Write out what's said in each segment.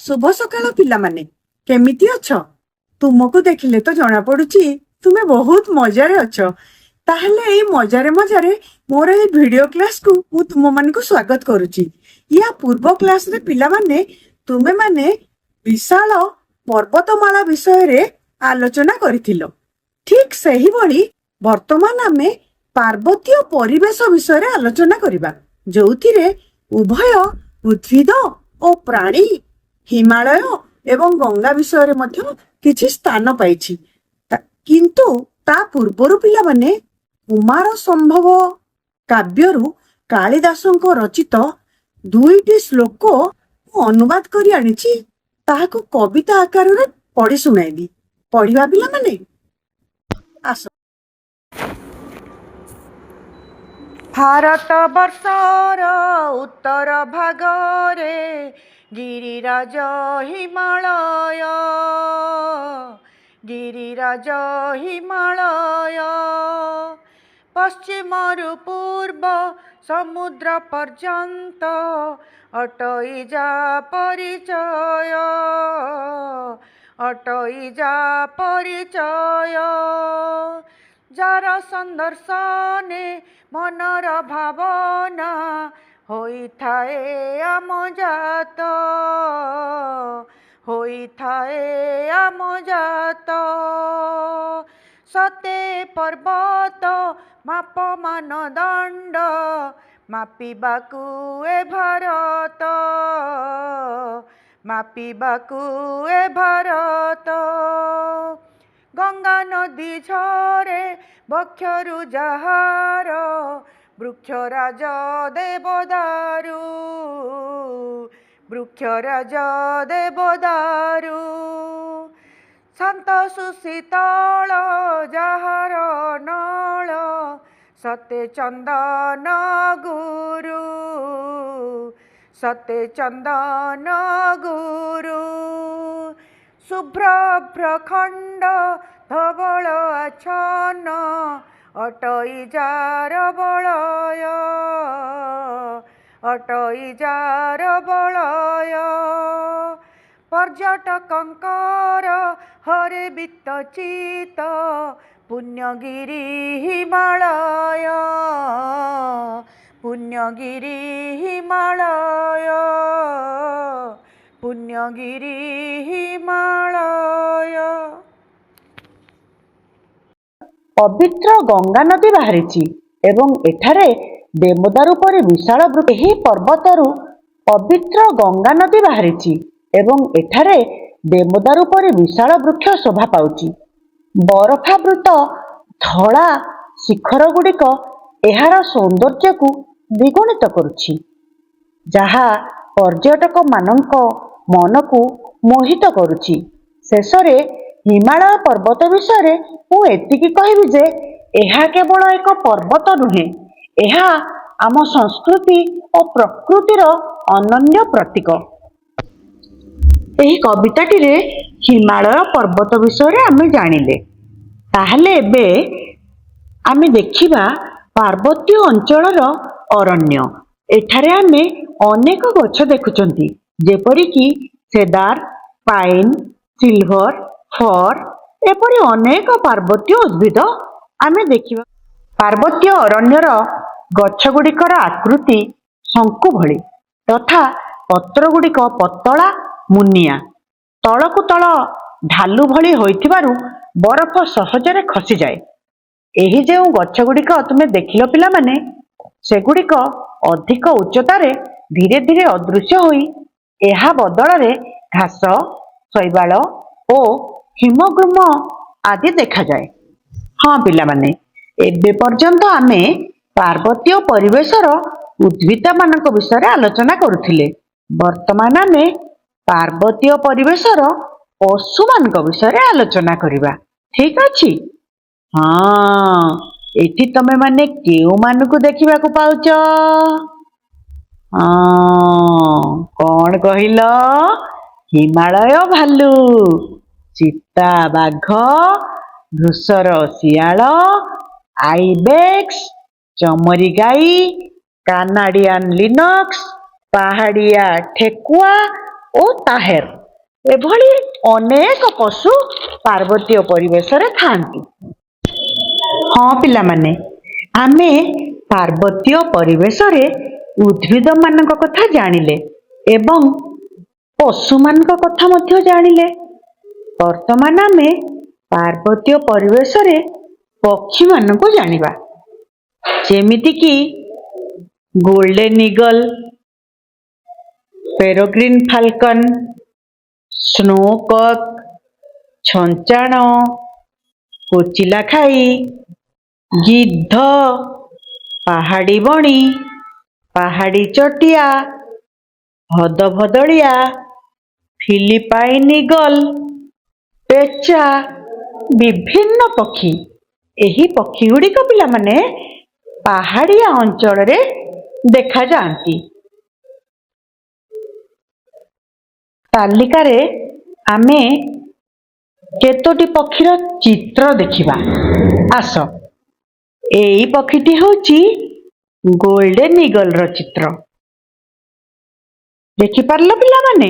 शुभ सकाळ पिलामाने केमिति अछ तुमको देखिले तो जना पड़ुची तुमे बहुत मजारे अछ ताहले एई मजारे मजारे मोर एई वीडियो क्लास को मु तुम मान को स्वागत करूची। या पूर्व क्लास रे पिलामाने तुमे माने विशाल पर्वतमाला विषय रे आलोचना करिथिलो। ठीक सही भली वर्तमान आमे पार्वतीय परिवेश विषय रे आलोचना करिबा जोथिरे उभय उद्भिद और प्राणी हिमालय एवं गंगा विषय रे मध्य किछि स्थान पाइछि। किंतु ता पूर्वरु पिला माने कुमार संभव काव्यरु कालिदासंको रचित दुईटी श्लोक अनुवाद करी आनिछि ताहाको कविता आकार रे पढ़ी सुनाइबी। पढ़िबा पिला माने आस। भारत वर्षर उत्तर भागरे गिरिराज हिमालय गिरिराज हिमालय पश्चिमरु पूर्व समुद्र पर्यंत अटईजा परिचय अटईजा परिचय जार संदर्शने मनर भावना होइथाए आम जात होइथाए आम जात सते पर्वत माप मानदंड मापिबाकु ए भारत मापिबाकु ए भारत गंगा नदी झरे बक्षरु जहार वृक्षराज देवदारु वृक्षराज देवदारु शांत सुशीतल जहार नळ सते चंदन गुरु सते चंदन गुरु शुभ्र प्रखंड धवल आच्छन्न अटईजार बलय अटईजार बलय पर्यटकंकर हरे वित्तचित पुण्यगिरी हिमालय पुण्यगिरी हिमालय पुण्यगिरी हिमालय। पवित्र गंगा नदी बाहरी एवं एठारे देवदारु परि विशाल वृक्ष एही पर्वतरु पवित्र गंगा नदी बाहरी एवं एठारे देवदारु परि विशाल वृक्ष शोभा पाउची। बरफावृत धला शिखर गुड़िक एहार सौंदर्य को द्विगुणित करुछि जहा पर्यटक मानक मन को मोहित करुछि। शेषरे हिमालय पर्वत विषय मु एतिकी कहबी जे एहा केवल एक पर्वत नुहे एहा आम संस्कृति और प्रकृतिर अनन्य प्रतीक। एही कविताटी रे हिमालय पर्वत विषय आमे जानिले ताहले एबे आमे देखिबा पार्वतीय अंचलर अरण्य। एठारे आमे अनेक गछ देखुचंती जेपरिकी सेदार पाइन सिल्वर फर एपरि अनेक पार्वतीय उद्भिद आमे देखिबा। पार्वतीय अरण्यर गछ गुड़िकर आकृति शंकु भली तथा पत्र गुड़िक पतला मुनिया तलकु तल ढालू भली होइथिबारु बरफ सहजरे खसी जाए। एही जे गछ गुड़िक तुमे देखिलो पिला माने सेगुड़िक अधिक उच्चतारे धीरे धीरे अदृश्य होई एहा बदଳରେ घास शैवाल ओ हिमगृम आदि देखा जाए। हाँ पिला माने एबे पर्यंत आमे पार्वतीय परिवेशर उद्भिद मानक विषय आलोचना करुथिले। वर्तमान आमे पार्वतीय परिवेशर पशु मानक विषय आलोचना करिबा। ठीक अछि? हाँ एठी तमे माने केउ मानकु देखिबा को पाउच? कौन कहिल? हिमालय भालू चिता बाघ धूसर शियाल आइबेक्स चमरी गाई कानाडियान लिनक्स पहाड़िया ठेकुआ ଓ ତାହେର ଏଭଳି ଅନେକ ପଶୁ ପାର୍ବତୀୟ ପରିବେଶରେ ଥାଆନ୍ତି। ହଁ ପିଲାମାନେ, ଆମେ ପାର୍ବତୀୟ ପରିବେଶରେ ଉଦ୍ଭିଦମାନଙ୍କ କଥା ଜାଣିଲେ ଏବଂ ପଶୁମାନଙ୍କ କଥା ମଧ୍ୟ ଜାଣିଲେ। ବର୍ତ୍ତମାନ ଆମେ ପାର୍ବତୀୟ ପରିବେଶରେ ପକ୍ଷୀମାନଙ୍କୁ ଜାଣିବା, ଯେମିତିକି golden eagle, ପେରେଗ୍ରିନ୍ falcon, snowcock, ଛଞ୍ଚାଣ, Kochila ଖାଇ, ଗିଦ୍ଧ, ପାହାଡ଼ି ବଣି, ପାହାଡ଼ି ଚଟିଆ, ହଦଭଦଳିଆ, ଫିଲିପାଇନ୍ ଇଗଲ, ପେଚା, ବିଭିନ୍ନ ପକ୍ଷୀ। ଏହି ପକ୍ଷୀଗୁଡ଼ିକ ପିଲାମାନେ ପାହାଡ଼ିଆ ଅଞ୍ଚଳରେ ଦେଖାଯାଆନ୍ତି। ତାଲିକାରେ ଆମେ କେତୋଟି ପକ୍ଷୀର ଚିତ୍ର ଦେଖିବା। ଆସ, ଏଇ ପକ୍ଷୀଟି ହେଉଛି ଗୋଲ୍ଡେନ୍ ଇଗଲର ଚିତ୍ର। ଦେଖିପାରିଲ ପିଲାମାନେ?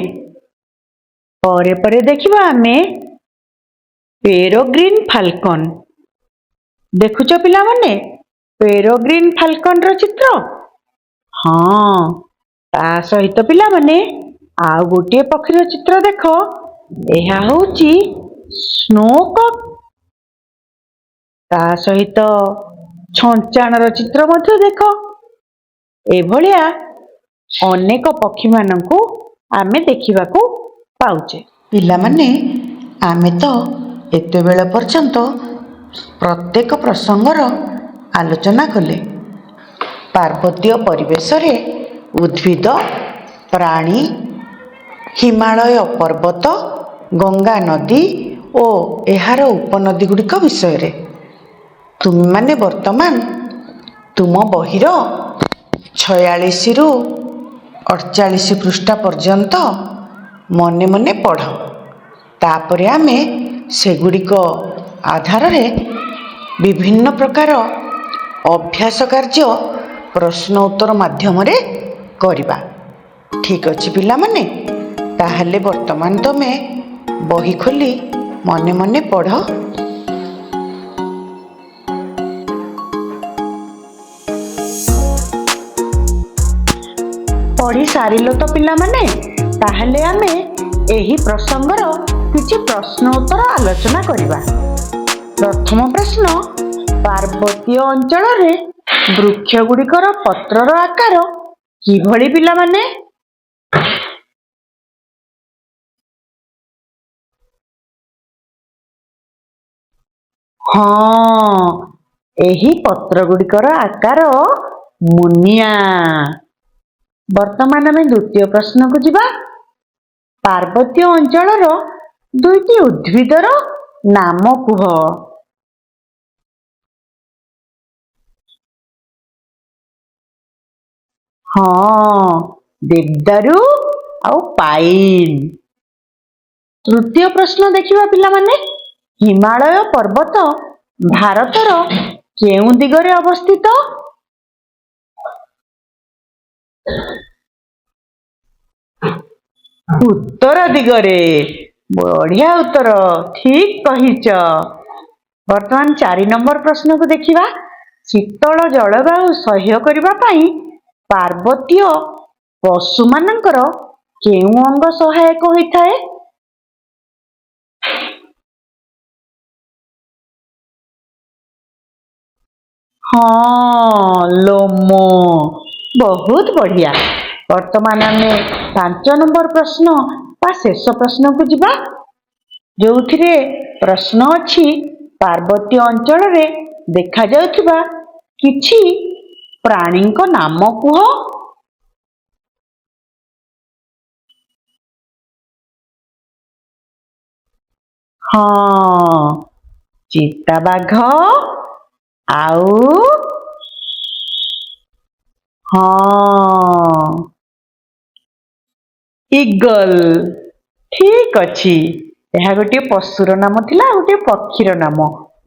ପରେ ପରେ ଦେଖିବା ଆମେ ପେରେଗ୍ରିନ୍ ଫାଲକନ। ଦେଖୁଛ ପିଲାମାନେ ପେରେଗ୍ରିନ୍ ଫାଲକନର ଚିତ୍ର? ହଁ, ତା ସହିତ ପିଲାମାନେ ଆଉ ଗୋଟିଏ ପକ୍ଷୀର ଚିତ୍ର ଦେଖ। ଏହା ହେଉଛି ସ୍ନୋକକ୍। ତା ସହିତ ଛଞ୍ଚାଣର ଚିତ୍ର ମଧ୍ୟ ଦେଖ। ଏଭଳିଆ ଅନେକ ପକ୍ଷୀମାନଙ୍କୁ ଆମେ ଦେଖିବାକୁ ପାଉଛେ। ପିଲାମାନେ, ଆମେ ତ ଏତେବେଳ ପର୍ଯ୍ୟନ୍ତ ପ୍ରତ୍ୟେକ ପ୍ରସଙ୍ଗର ଆଲୋଚନା କଲେ। ପାର୍ବତୀୟ ପରିବେଶରେ ଉଦ୍ଭିଦ, ପ୍ରାଣୀ, ହିମାଳୟ ପର୍ବତ, ଗଙ୍ଗା ନଦୀ ଓ ଏହାର ଉପନଦୀଗୁଡ଼ିକ ବିଷୟରେ। ତୁମେମାନେ ବର୍ତ୍ତମାନ ତୁମ ବହିର 46ରୁ 48 ପୃଷ୍ଠା ପର୍ଯ୍ୟନ୍ତ ମନେ ମନେ ପଢ଼। ତାପରେ ଆମେ ସେଗୁଡ଼ିକ ଆଧାରରେ ବିଭିନ୍ନ ପ୍ରକାର ଅଭ୍ୟାସ କାର୍ଯ୍ୟ ପ୍ରଶ୍ନ ଉତ୍ତର ମାଧ୍ୟମରେ କରିବା। ଠିକ୍ ଅଛି ପିଲାମାନେ? ତାହେଲେ ବର୍ତ୍ତମାନ ତମେ ବହି ଖୋଲି ମନେ ମନେ ପଢ଼। ପଢ଼ି ସାରିଲ ତ ପିଲାମାନେ? ତାହେଲେ ଆମେ ଏହି ପ୍ରସଙ୍ଗର କିଛି ପ୍ରଶ୍ନ ଉତ୍ତର ଆଲୋଚନା କରିବା। ପ୍ରଥମ ପ୍ରଶ୍ନ, ପାର୍ବତୀୟ ଅଞ୍ଚଳରେ ବୃକ୍ଷଗୁଡ଼ିକର ପତ୍ରର ଆକାର କିଭଳି ପିଲାମାନେ? ହଁ, ଏହି ପତ୍ରଗୁଡ଼ିକର ଆକାର ମୁନିଆ। ବର୍ତ୍ତମାନ ଆମେ ଦ୍ୱିତୀୟ ପ୍ରଶ୍ନକୁ ଯିବା। ପାର୍ବତୀୟ ଅଞ୍ଚଳର ଦୁଇଟି ଉଦ୍ଭିଦର ନାମ କୁହ। ହଁ, ଦେବଦାରୁ ଆଉ ପାଇନ୍। ତୃତୀୟ ପ୍ରଶ୍ନ ଦେଖିବା ପିଲାମାନେ। ହିମାଳୟ ପର୍ବତ ଭାରତର କେଉଁ ଦିଗରେ ଅବସ୍ଥିତ? ଉତ୍ତର ଦିଗରେ। ବଢ଼ିଆ ଉତ୍ତର, ଠିକ୍ କହିଛ। ବର୍ତ୍ତମାନ 4 ନମ୍ବର ପ୍ରଶ୍ନକୁ ଦେଖିବା। ଶୀତଳ ଜଳବାୟୁ ସହ୍ୟ କରିବା ପାଇଁ ପାର୍ବତୀୟ ପଶୁମାନଙ୍କର କେଉଁ ଅଙ୍ଗ ସହାୟକ ହୋଇଥାଏ? ହଁ, ଲୋମ। ବହୁତ ବଢ଼ିଆ। ବର୍ତ୍ତମାନ ଆମେ 5 ନମ୍ବର ପ୍ରଶ୍ନ ବା ଶେଷ ପ୍ରଶ୍ନକୁ ଯିବା, ଯେଉଁଥିରେ ପ୍ରଶ୍ନ ଅଛି ପାର୍ବତୀୟ ଅଞ୍ଚଳରେ ଦେଖାଯାଉଥିବା କିଛି ପ୍ରାଣୀଙ୍କ ନାମ କୁହ। ହଁ, ଚିତାବାଘ ଆଉ ଇଗଲ। ଠିକ୍ ଅଛି। ଏହା ଗୋଟିଏ ପଶୁର ନାମ ଥିଲା, ଗୋଟିଏ ପକ୍ଷୀର ନାମ।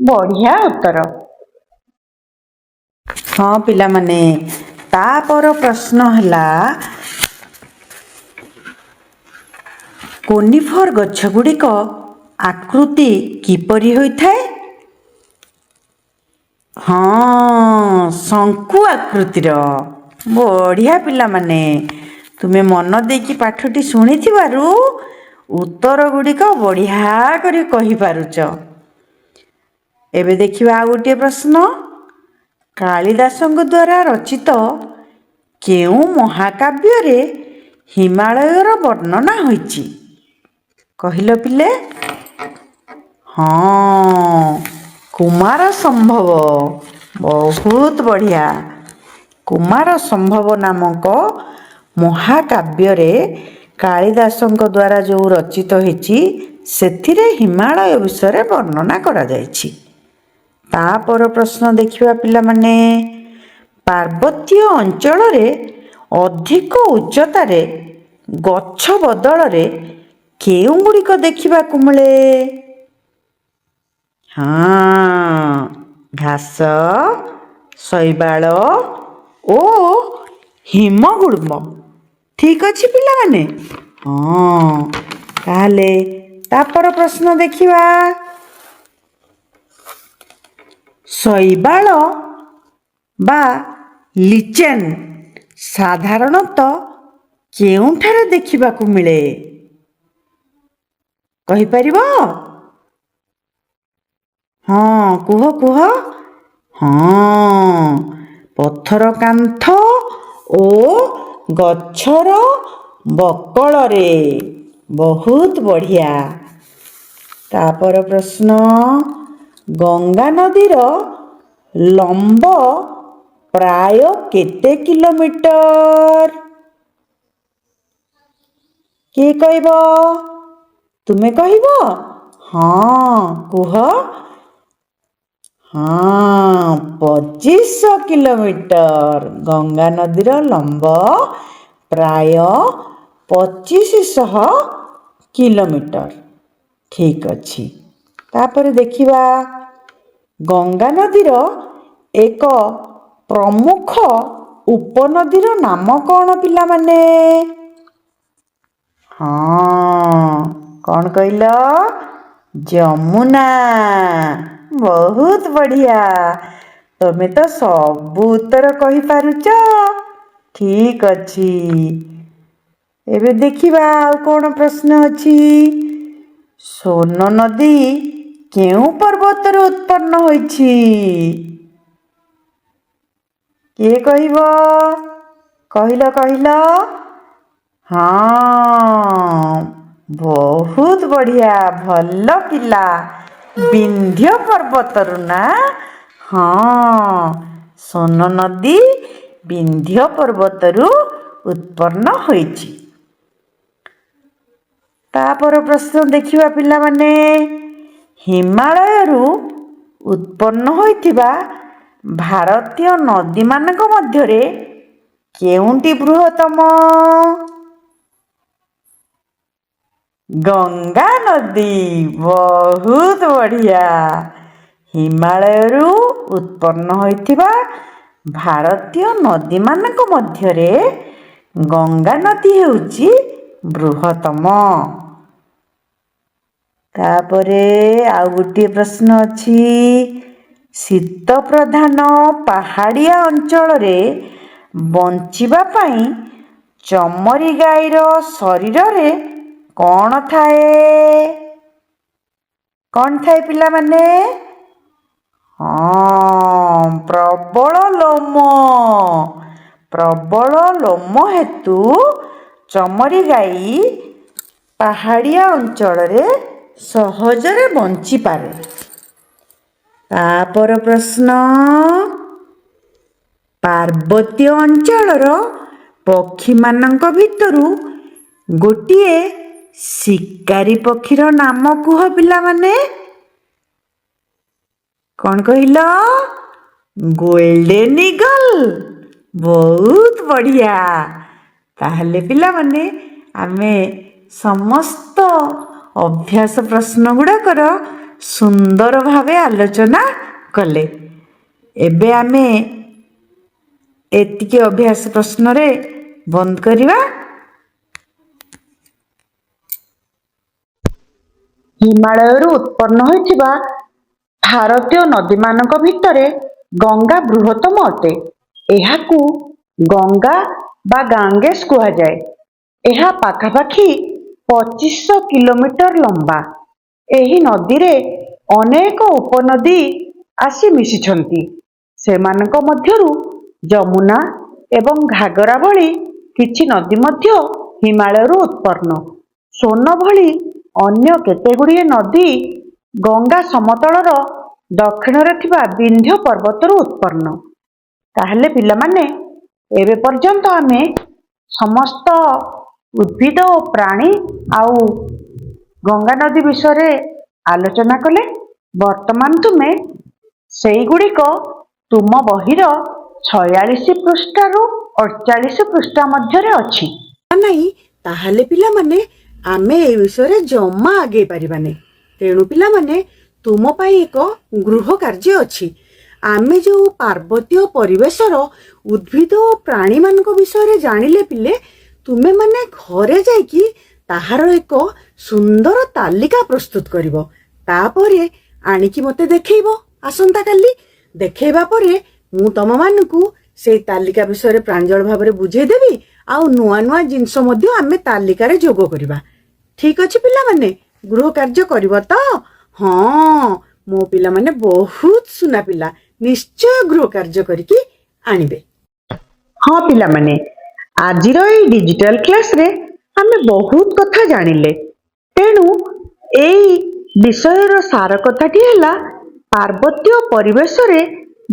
ବଢ଼ିଆ ଉତ୍ତର। ହଁ ପିଲାମାନେ, ତାପର ପ୍ରଶ୍ନ ହେଲା କୋନିଫର ଗଛ ଗୁଡ଼ିକ ଆକୃତି କିପରି ହୋଇଥାଏ? ହଁ, ଶଙ୍କୁ ଆକୃତିର। ବଢ଼ିଆ ପିଲାମାନେ, ତୁମେ ମନ ଦେଇକି ପାଠଟି ଶୁଣିଥିବାରୁ ଉତ୍ତର ଗୁଡ଼ିକ ବଢ଼ିଆ କରି କହିପାରୁଛ। ଏବେ ଦେଖିବା ଆଉ ଗୋଟିଏ ପ୍ରଶ୍ନ। କାଳିଦାସଙ୍କ ଦ୍ୱାରା ରଚିତ କେଉଁ ମହାକାବ୍ୟରେ ହିମାଳୟର ବର୍ଣ୍ଣନା ହୋଇଛି? କହିଲ ପିଲେ। ହଁ, କୁମାର ସମ୍ଭବ। ବହୁତ ବଢ଼ିଆ। କୁମାର ସମ୍ଭବ ନାମକ ମହାକାବ୍ୟରେ କାଳିଦାସଙ୍କ ଦ୍ୱାରା ଯେଉଁ ରଚିତ ହୋଇଛି ସେଥିରେ ହିମାଳୟ ବିଷୟରେ ବର୍ଣ୍ଣନା କରାଯାଇଛି। ତାପର ପ୍ରଶ୍ନ ଦେଖିବା ପିଲାମାନେ। ପାର୍ବତ୍ୟ ଅଞ୍ଚଳରେ ଅଧିକ ଉଚ୍ଚତାରେ ଗଛ ବଦଳରେ କେଉଁ ଗୁଡ଼ିକ ଦେଖିବାକୁ ମିଳେ? ହଁ, ଘାସ, ଶୈବାଳ ଓ ହିମଗୁଳ୍ମ। ଠିକ ଅଛି ପିଲାମାନେ। ହଁ, ତାହେଲେ ତାପର ପ୍ରଶ୍ନ ଦେଖିବା। ଶୈବାଳ ବା ଲିଚେନ୍ ସାଧାରଣତଃ କେଉଁଠାରେ ଦେଖିବାକୁ ମିଳେ? କହିପାରିବ? ହଁ, କୁହ କୁହ। ହଁ, ପଥର କାନ୍ଥ ଓ ଗଛର ବକଳରେ। ବହୁତ ବଢ଼ିଆ। ତାପର ପ୍ରଶ୍ନ। ଗଙ୍ଗା ନଦୀର ଲମ୍ବ ପ୍ରାୟ କେତେ କିଲୋମିଟର? କିଏ କହିବ? ତୁମେ କହିବ? ହଁ, କୁହ। ହଁ, 2500 କିଲୋମିଟର। ଗଙ୍ଗା ନଦୀର ଲମ୍ବ ପ୍ରାୟ 2500 କିଲୋମିଟର। ଠିକ ଅଛି। ତାପରେ ଦେଖିବା। ଗଙ୍ଗା ନଦୀର ଏକ ପ୍ରମୁଖ ଉପନଦୀର ନାମ କ'ଣ ପିଲାମାନେ? ହଁ, କ'ଣ କହିଲ? ଯମୁନା। ବହୁତ ବଢ଼ିଆ। ତମେ ତ ସବୁ ଉତ୍ତର କହିପାରୁଛ। ଠିକ ଅଛି। ଏବେ ଦେଖିବା ଆଉ କ'ଣ ପ୍ରଶ୍ନ ଅଛି। ସୋନ ନଦୀ କେଉଁ ପର୍ବତରୁ ଉତ୍ପନ୍ନ ହୋଇଛି? କିଏ କହିବ? କହିଲ କହିଲ। ହଁ, ବହୁତ ବଢ଼ିଆ। ଭଲ ପିଲା। ବିନ୍ଧ୍ୟ ପର୍ବତରୁ ନା? ହଁ, ସୋନ ନଦୀ ବିନ୍ଧ୍ୟ ପର୍ବତରୁ ଉତ୍ପନ୍ନ ହୋଇଛି। ତାପର ପ୍ରଶ୍ନ ଦେଖିବା ପିଲାମାନେ। ହିମାଳୟରୁ ଉତ୍ପନ୍ନ ହୋଇଥିବା ଭାରତୀୟ ନଦୀମାନଙ୍କ ମଧ୍ୟରେ କେଉଁଟି ବୃହତ୍ତମ? ଗଙ୍ଗା ନଦୀ। ବହୁତ ବଢ଼ିଆ। ହିମାଳୟରୁ ଉତ୍ପନ୍ନ ହୋଇଥିବା ଭାରତୀୟ ନଦୀମାନଙ୍କ ମଧ୍ୟରେ ଗଙ୍ଗା ନଦୀ ହେଉଛି ବୃହତ୍ତମ। ତାପରେ ଆଉ ଗୋଟିଏ ପ୍ରଶ୍ନ ଅଛି। ଶୀତ ପ୍ରଧାନ ପାହାଡ଼ିଆ ଅଞ୍ଚଳରେ ବଞ୍ଚିବା ପାଇଁ ଚମରି ଗାଈର ଶରୀରରେ କ'ଣ ଥାଏ? କ'ଣ ଥାଏ ପିଲାମାନେ? ହଁ, ପ୍ରବଳ ଲୋମ। ପ୍ରବଳ ଲୋମ ହେତୁ ଚମରି ଗାଈ ପାହାଡ଼ିଆ ଅଞ୍ଚଳରେ ସହଜରେ ବଞ୍ଚିପାରେ। ତାପର ପ୍ରଶ୍ନ। ପାର୍ବତ୍ୟ ଅଞ୍ଚଳର ପକ୍ଷୀମାନଙ୍କ ଭିତରୁ ଗୋଟିଏ ଶିକାରୀ ପକ୍ଷୀର ନାମ କୁହ ପିଲାମାନେ। କ'ଣ କହିଲ? Golden eagle. ବହୁତ ବଢ଼ିଆ। ତାହେଲେ ପିଲାମାନେ ଆମେ ସମସ୍ତ ଅଭ୍ୟାସ ପ୍ରଶ୍ନ ଗୁଡ଼ାକର ସୁନ୍ଦର ଭାବେ ଆଲୋଚନା କଲେ। ଏବେ ଆମେ ଏତିକି ଅଭ୍ୟାସ ପ୍ରଶ୍ନରେ ବନ୍ଦ କରିବା। ହିମାଳୟରୁ ଉତ୍ପନ୍ନ ହୋଇଥିବା ଭାରତୀୟ ନଦୀମାନଙ୍କ ଭିତରେ ଗଙ୍ଗା ବୃହତ୍ତମ ଅଟେ। ଏହାକୁ ଗଙ୍ଗା ବା ଗାଙ୍ଗେସ କୁହାଯାଏ। ଏହା ପାଖାପାଖି 2500 କିଲୋମିଟର ଲମ୍ବା। ଏହି ନଦୀରେ ଅନେକ ଉପନଦୀ ଆସି ମିଶିଛନ୍ତି। ସେମାନଙ୍କ ମଧ୍ୟରୁ ଯମୁନା ଏବଂ ଘାଗରା ଭଳି କିଛି ନଦୀ ମଧ୍ୟ ହିମାଳୟରୁ ଉତ୍ପନ୍ନ। ସୋନ ଭଳି ଅନ୍ୟ କେତେଗୁଡ଼ିଏ ନଦୀ ଗଙ୍ଗା ସମତଳର ଦକ୍ଷିଣରେ ଥିବା ବିନ୍ଧ୍ୟ ପର୍ବତରୁ ଉତ୍ପନ୍ନ। ତାହେଲେ ପିଲାମାନେ, ଏବେ ପର୍ଯ୍ୟନ୍ତ ଆମେ ସମସ୍ତ ଉଦ୍ଭିଦ ଓ ପ୍ରାଣୀ ଆଉ ଗଙ୍ଗା ନଦୀ ବିଷୟରେ ଆଲୋଚନା କଲେ। ବର୍ତ୍ତମାନ ତୁମେ ସେଇଗୁଡ଼ିକ ତୁମ ବହିର 46 ପୃଷ୍ଠାରୁ 48 ପୃଷ୍ଠା ମଧ୍ୟରେ ଅଛି। ନାହିଁ, ତାହେଲେ ପିଲାମାନେ ଆମେ ଏ ବିଷୟରେ ଜମା ଆଗେଇ ପାରିବାନି। ତେଣୁ ପିଲାମାନେ, ତୁମ ପାଇଁ ଏକ ଗୃହ କାର୍ଯ୍ୟ ଅଛି। ଆମେ ଯେଉଁ ପାର୍ବତୀୟ ପରିବେଶର ଉଦ୍ଭିଦ ଓ ପ୍ରାଣୀମାନଙ୍କ ବିଷୟରେ ଜାଣିଲେ ପିଲେ, ତୁମେମାନେ ଘରେ ଯାଇକି ତାହାର ଏକ ସୁନ୍ଦର ତାଲିକା ପ୍ରସ୍ତୁତ କରିବ। ତାପରେ ଆଣିକି ମୋତେ ଦେଖେଇବ ଆସନ୍ତାକାଲି। ଦେଖେଇବା ପରେ ମୁଁ ତମମାନଙ୍କୁ ସେଇ ତାଲିକା ବିଷୟରେ ପ୍ରାଞ୍ଜଳ ଭାବରେ ବୁଝେଇଦେବି। ଆଉ ନୂଆ ନୂଆ ଜିନିଷ ମଧ୍ୟ ଆମେ ତାଲିକାରେ ଯୋଗ କରିବା। ଠିକ ଅଛି ପିଲାମାନେ, ଗୃହ କାର୍ଯ୍ୟ କରିବ ତ? ହଁ, ମୋ ପିଲାମାନେ ବହୁତ ସୁନା ପିଲା, ନିଶ୍ଚୟ ଗୃହ କାର୍ଯ୍ୟ କରିକି ଆଣିବେ। ହଁ ପିଲାମାନେ, ଆଜିର ଏଇ ଡିଜିଟାଲ କ୍ଲାସରେ ଆମେ ବହୁତ କଥା ଜାଣିଲେ। ତେଣୁ ଏଇ ବିଷୟର ସାର କଥାଟି ହେଲା, ପାର୍ବତୀୟ ପରିବେଶରେ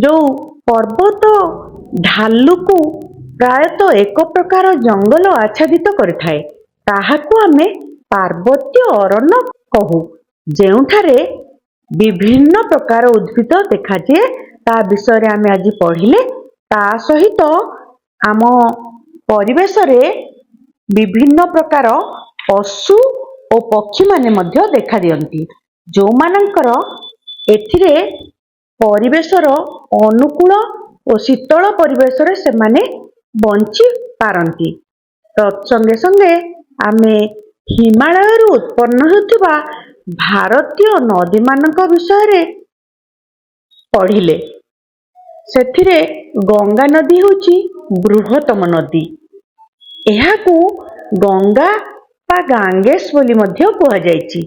ଯେଉଁ ପର୍ବତ ଢାଲୁକୁ ପ୍ରାୟତଃ ଏକ ପ୍ରକାର ଜଙ୍ଗଲ ଆଚ୍ଛାଦିତ କରିଥାଏ, ତାହାକୁ ଆମେ ପାର୍ବତ୍ୟ ଅରଣ୍ୟ କହୁ। ଯେଉଁଠାରେ ବିଭିନ୍ନ ପ୍ରକାର ଉଦ୍ଭିଦ ଦେଖାଯାଏ, ତା ବିଷୟରେ ଆମେ ଆଜି ପଢ଼ିଲେ। ତା ସହିତ ଆମ ପରିବେଶରେ ବିଭିନ୍ନ ପ୍ରକାର ପଶୁ ଓ ପକ୍ଷୀମାନେ ମଧ୍ୟ ଦେଖାଦିଅନ୍ତି, ଯେଉଁମାନଙ୍କର ଏଥିରେ ପରିବେଶର ଅନୁକୂଳ ଓ ଶୀତଳ ପରିବେଶରେ ସେମାନେ ବଞ୍ଚି ପାରନ୍ତି। ତତ୍ସଙ୍ଗେ ସଙ୍ଗେ ଆମେ ହିମାଳୟରୁ ଉତ୍ପନ୍ନ ହେଉଥିବା ଭାରତୀୟ ନଦୀମାନଙ୍କ ବିଷୟରେ ପଢ଼ିଲେ। ସେଥିରେ ଗଙ୍ଗା ନଦୀ ହେଉଛି ବୃହତ୍ତମ ନଦୀ। ଏହାକୁ ଗଙ୍ଗା ବା ଗାଙ୍ଗେସ ବୋଲି ମଧ୍ୟ କୁହାଯାଇଛି।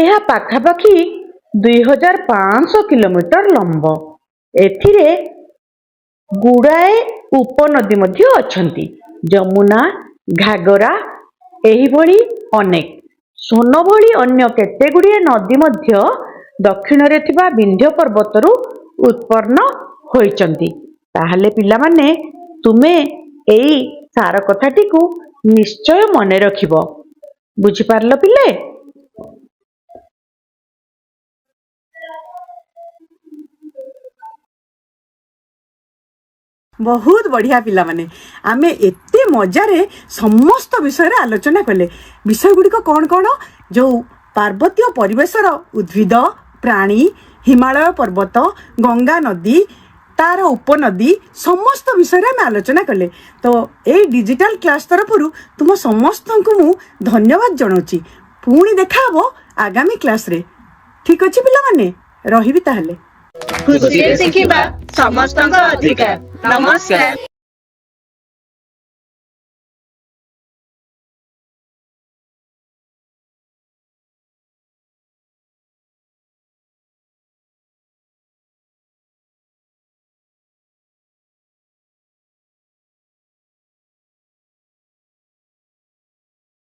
ଏହା ପାଖାପାଖି 2500 କିଲୋମିଟର ଲମ୍ବ। ଏଥିରେ ଗୁଡ଼ାଏ ଉପନଦୀ ମଧ୍ୟ ଅଛନ୍ତି, ଯମୁନା, ଘାଗରା, ଏହିଭଳି ଅନେକ। ସୋନ ଭଳି ଅନ୍ୟ କେତେଗୁଡ଼ିଏ ନଦୀ ମଧ୍ୟ ଦକ୍ଷିଣରେ ଥିବା ବିନ୍ଧ୍ୟ ପର୍ବତରୁ ଉତ୍ପନ୍ନ ହୋଇଛନ୍ତି। ତାହେଲେ ପିଲାମାନେ, ତୁମେ ଏଇ ସାର କଥାଟିକୁ ନିଶ୍ଚୟ ମନେ ରଖିବ। ବୁଝିପାରିଲ ପିଲେ? ବହୁତ ବଢ଼ିଆ ପିଲାମାନେ, ଆମେ ଏତେ ମଜାରେ ସମସ୍ତ ବିଷୟରେ ଆଲୋଚନା କଲେ। ବିଷୟ ଗୁଡ଼ିକ କ'ଣ କ'ଣ? ଯେଉଁ ପାର୍ବତୀୟ ପରିବେଶର ଉଦ୍ଭିଦ, ପ୍ରାଣୀ, ହିମାଳୟ ପର୍ବତ, ଗଙ୍ଗା ନଦୀ, ତାର ଉପନଦୀ, ସମସ୍ତ ବିଷୟରେ ଆମେ ଆଲୋଚନା କଲେ। ତ ଏଇ ଡିଜିଟାଲ କ୍ଲାସ୍ ତରଫରୁ ତୁମ ସମସ୍ତଙ୍କୁ ମୁଁ ଧନ୍ୟବାଦ ଜଣାଉଛି। ପୁଣି ଦେଖା ହେବ ଆଗାମୀ କ୍ଲାସ୍ରେ। ଠିକ୍ ଅଛି ପିଲାମାନେ, ରହିବି ତାହେଲେ। ଖୁସିରେ ଶିଖିବା ସମସ୍ତଙ୍କ ଅଧିକାର। ନମସ୍କାର।